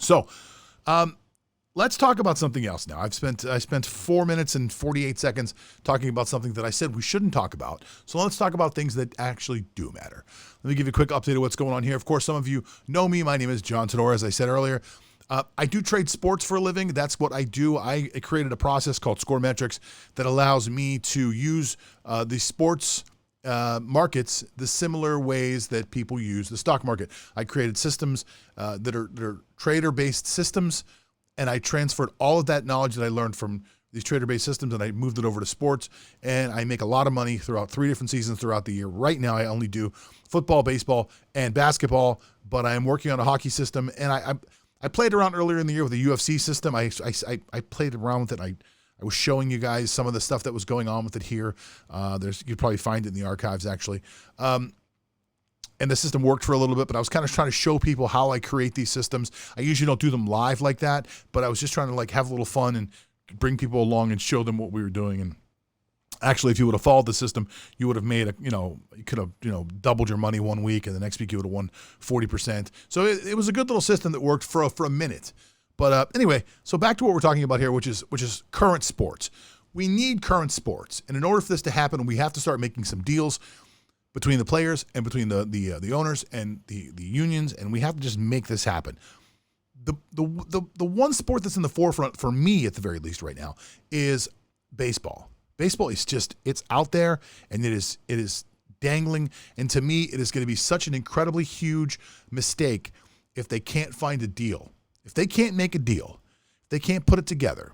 So let's talk about something else now. I spent 4 minutes and 48 seconds talking about something that I said we shouldn't talk about. So let's talk about things that actually do matter. Let me give you a quick update of what's going on here. Of course, some of you know me. My name is John Todora, as I said earlier. I do trade sports for a living. That's what I do. I created a process called ScoreMetrics that allows me to use the sports markets the similar ways that people use the stock market. I created systems that are trader-based systems, and I transferred all of that knowledge that I learned from these trader-based systems, and I moved it over to sports, and I make a lot of money throughout 3 different seasons throughout the year. Right now, I only do football, baseball, and basketball, but I am working on a hockey system, and I played around earlier in the year with the UFC system. I played around with it. I was showing you guys some of the stuff that was going on with it here. You'd probably find it in the archives, actually. And the system worked for a little bit, but I was kind of trying to show people how I create these systems. I usually don't do them live like that, but I was just trying to have a little fun and bring people along and show them what we were doing. And actually, if you would have followed the system, you would have made you could have, doubled your money 1 week, and the next week you would have won 40%. So it was a good little system that worked for a minute. But anyway, so back to what we're talking about here, which is current sports. We need current sports, and in order for this to happen, we have to start making some deals between the players and between the owners and the unions, and we have to just make this happen. The one sport that's in the forefront for me, at the very least, right now, is baseball. Baseball is it's out there, and it is dangling. And to me, it is going to be such an incredibly huge mistake if they can't find a deal. If they can't make a deal, if they can't put it together,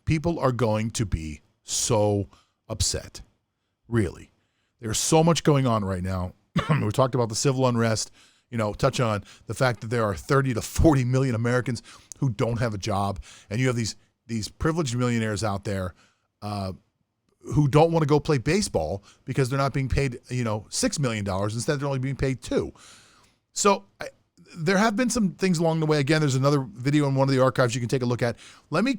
people are going to be so upset. Really. There's so much going on right now. We talked about the civil unrest, touch on the fact that there are 30 to 40 million Americans who don't have a job. And you have these privileged millionaires out there who don't want to go play baseball because they're not being paid, $6 million. Instead, they're only being paid $2 million. So there have been some things along the way. Again, there's another video in one of the archives you can take a look at. Let me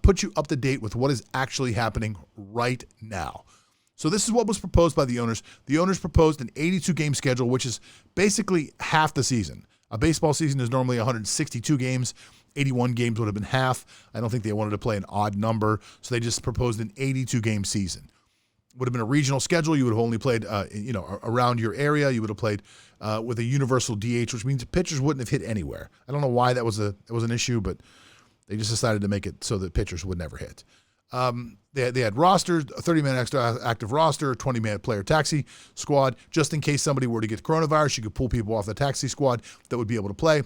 put you up to date with what is actually happening right now. So this is what was proposed by the owners. The owners proposed an 82-game schedule, which is basically half the season. A baseball season is normally 162 games. 81 games would have been half. I don't think they wanted to play an odd number, so they just proposed an 82-game season. Would have been a regional schedule. You would have only played, around your area. You would have played with a universal DH, which means pitchers wouldn't have hit anywhere. I don't know why that was an issue, but they just decided to make it so that pitchers would never hit. They had rosters, a 30-man extra active roster, a 20-man player taxi squad, just in case somebody were to get coronavirus. You could pull people off the taxi squad that would be able to play.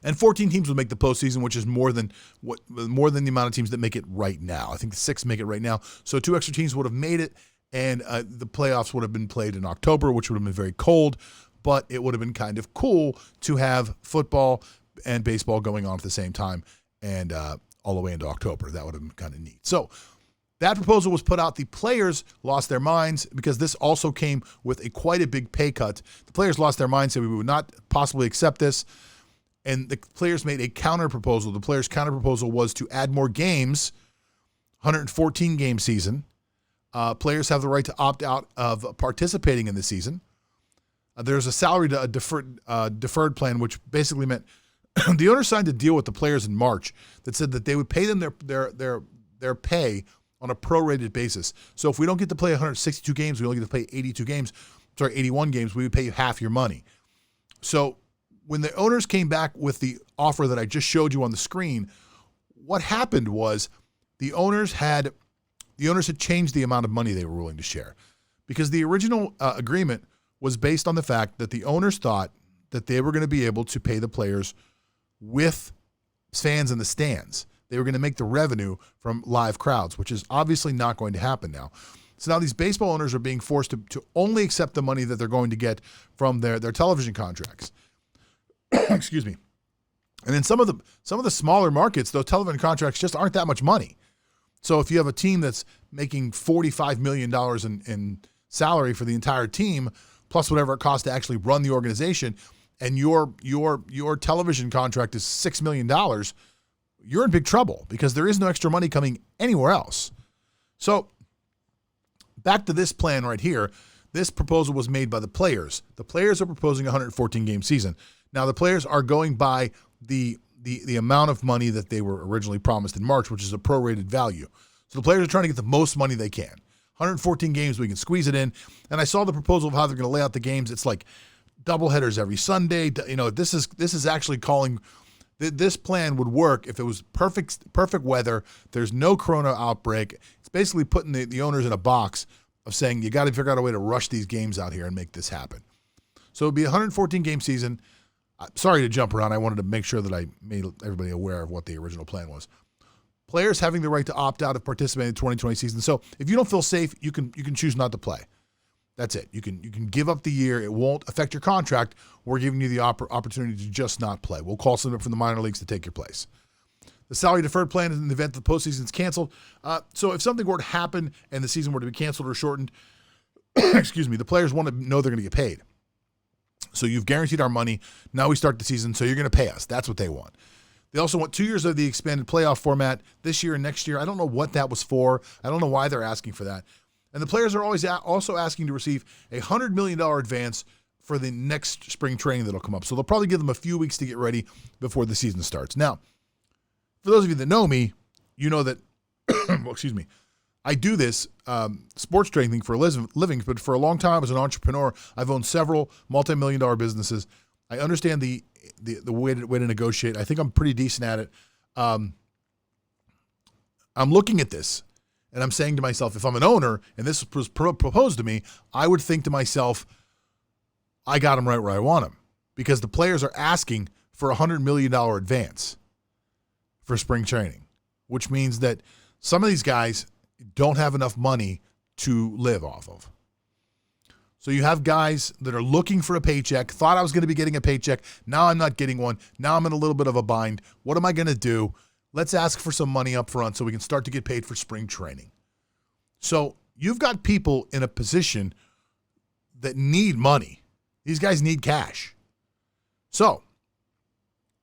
And 14 teams would make the postseason, which is more than the amount of teams that make it right now. I think the 6 make it right now. So 2 extra teams would have made it, and the playoffs would have been played in October, which would have been very cold, but it would have been kind of cool to have football and baseball going on at the same time, and all the way into October. That would have been kind of neat. So that proposal was put out. The players lost their minds because this also came with quite a big pay cut. The players lost their minds, said we would not possibly accept this. And the players made a counter proposal. The players' counter proposal was to add more games, 114-game season. Players have the right to opt out of participating in the season. There's a salary deferred plan, which basically meant the owners signed a deal with the players in March that said that they would pay them their pay on a prorated basis. So if we don't get to play 162 games, we only get to play 81 games, we would pay you half your money. So when the owners came back with the offer that I just showed you on the screen, what happened was the owners had changed the amount of money they were willing to share, because the original agreement was based on the fact that the owners thought that they were going to be able to pay the players with fans in the stands. They were going to make the revenue from live crowds, which is obviously not going to happen now. So now these baseball owners are being forced to only accept the money that they're going to get from their television contracts. Excuse me. And in some of the smaller markets, those television contracts just aren't that much money. So if you have a team that's making $45 million in salary for the entire team, plus whatever it costs to actually run the organization, and your television contract is $6 million, you're in big trouble because there is no extra money coming anywhere else. So back to this plan right here. This proposal was made by the players. The players are proposing a 114-game season. Now, the players are going by the amount of money that they were originally promised in March, which is a prorated value. So the players are trying to get the most money they can. 114 games, we can squeeze it in. And I saw the proposal of how they're going to lay out the games. It's like doubleheaders every Sunday. You know, this is actually calling. This plan would work if it was perfect weather. There's no corona outbreak. It's basically putting the owners in a box of saying you got to figure out a way to rush these games out here and make this happen. So it'd be a 114-game season. Sorry to jump around. I wanted to make sure that I made everybody aware of what the original plan was. Players having the right to opt out of participating in the 2020 season. So if you don't feel safe, you can choose not to play. That's it. You can give up the year. It won't affect your contract. We're giving you the opportunity to just not play. We'll call someone up from the minor leagues to take your place. The salary deferred plan is in the event the postseason is canceled. So if something were to happen and the season were to be canceled or shortened, excuse me, the players want to know they're going to get paid. So you've guaranteed our money. Now we start the season, so you're going to pay us. That's what they want. They also want 2 years of the expanded playoff format this year and next year. I don't know what that was for. I don't know why they're asking for that. And the players are always also asking to receive a $100 million advance for the next spring training that'll come up. So they'll probably give them a few weeks to get ready before the season starts. Now, for those of you that know me, you know that, well, excuse me, I do this sports trading thing for a living, but for a long time as an entrepreneur, I've owned several multi-million-dollar businesses. I understand the way to negotiate. I think I'm pretty decent at it. I'm looking at this, and I'm saying to myself, if I'm an owner and this was proposed to me, I would think to myself, I got him right where I want him, because the players are asking for a $100 million advance for spring training, which means that some of these guys don't have enough money to live off of. So you have guys that are looking for a paycheck, thought I was going to be getting a paycheck. Now I'm not getting one. Now I'm in a little bit of a bind. What am I going to do? Let's ask for some money up front so we can start to get paid for spring training. So you've got people in a position that need money. These guys need cash. So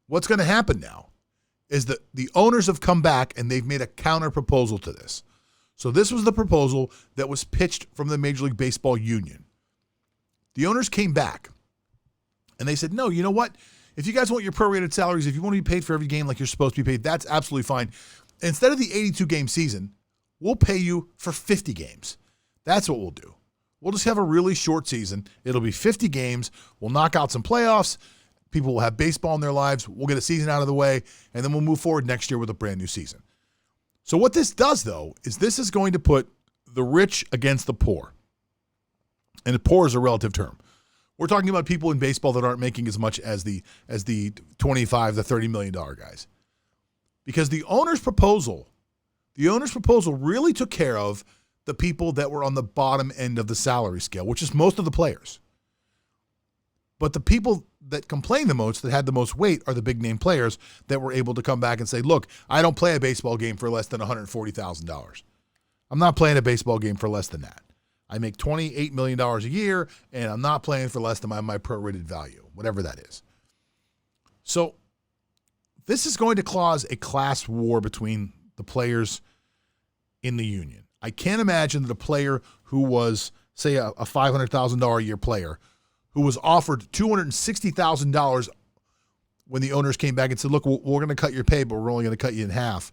what's going to happen now is that the owners have come back and they've made a counter proposal to this. So this was the proposal that was pitched from the Major League Baseball union. The owners came back and they said, no, you know what? If you guys want your prorated salaries, if you want to be paid for every game like you're supposed to be paid, that's absolutely fine. Instead of the 82-game season, we'll pay you for 50 games. That's what we'll do. We'll just have a really short season. It'll be 50 games. We'll knock out some playoffs. People will have baseball in their lives. We'll get a season out of the way, and then we'll move forward next year with a brand new season. So what this does, though, is this is going to put the rich against the poor. And the poor is a relative term. We're talking about people in baseball that aren't making as much as the 25 to $30 million guys. Because the owner's proposal really took care of the people that were on the bottom end of the salary scale, which is most of the players. But the people that complain the most, that had the most weight, are the big-name players that were able to come back and say, look, I don't play a baseball game for less than $140,000. I'm not playing a baseball game for less than that. I make $28 million a year, and I'm not playing for less than my prorated value, whatever that is. So this is going to cause a class war between the players in the union. I can't imagine that a player who was, say, a $500,000 a year player who was offered $260,000 when the owners came back and said, look, we're going to cut your pay, but we're only going to cut you in half,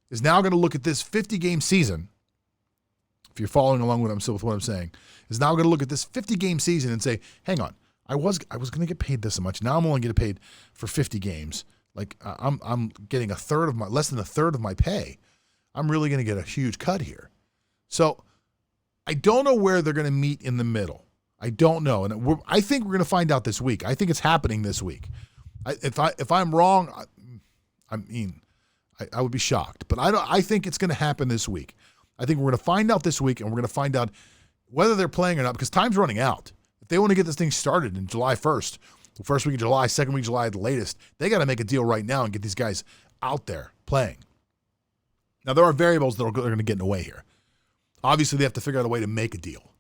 is now going to look at this 50-game season. If you're following along with what I'm saying, is now going to look at this 50-game season and say, hang on, I was going to get paid this much. Now I'm only getting paid for 50 games. Like I'm getting less than a third of my pay. I'm really going to get a huge cut here. So I don't know where they're going to meet in the middle. I don't know. And I think we're going to find out this week. I think it's happening this week. If I'm wrong, I would be shocked. But I think it's going to happen this week. I think we're going to find out this week, and we're going to find out whether they're playing or not, because time's running out. If they want to get this thing started in July 1st, the first week of July, second week of July at the latest, they got to make a deal right now and get these guys out there playing. Now, there are variables that are going to get in the way here. Obviously, they have to figure out a way to make a deal.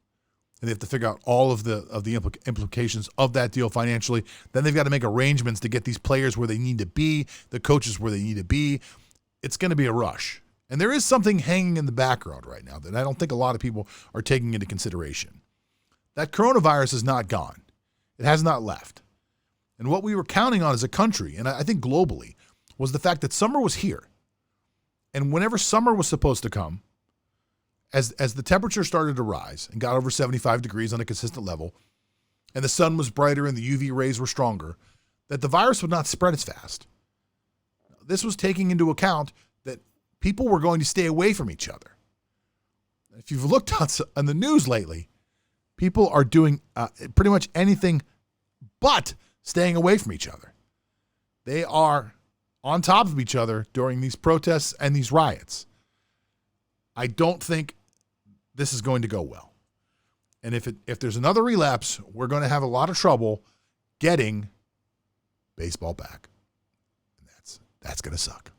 And they have to figure out all of the implications of that deal financially. Then they've got to make arrangements to get these players where they need to be, the coaches where they need to be. It's going to be a rush. And there is something hanging in the background right now that I don't think a lot of people are taking into consideration. That coronavirus is not gone. It has not left. And what we were counting on as a country, and I think globally, was the fact that summer was here. And whenever summer was supposed to come, as the temperature started to rise and got over 75 degrees on a consistent level, and the sun was brighter and the UV rays were stronger, that the virus would not spread as fast. This was taking into account that people were going to stay away from each other. If you've looked on the news lately, people are doing pretty much anything but staying away from each other. They are on top of each other during these protests and these riots. I don't think this is going to go well. And if there's another relapse, we're going to have a lot of trouble getting baseball back. And that's going to suck.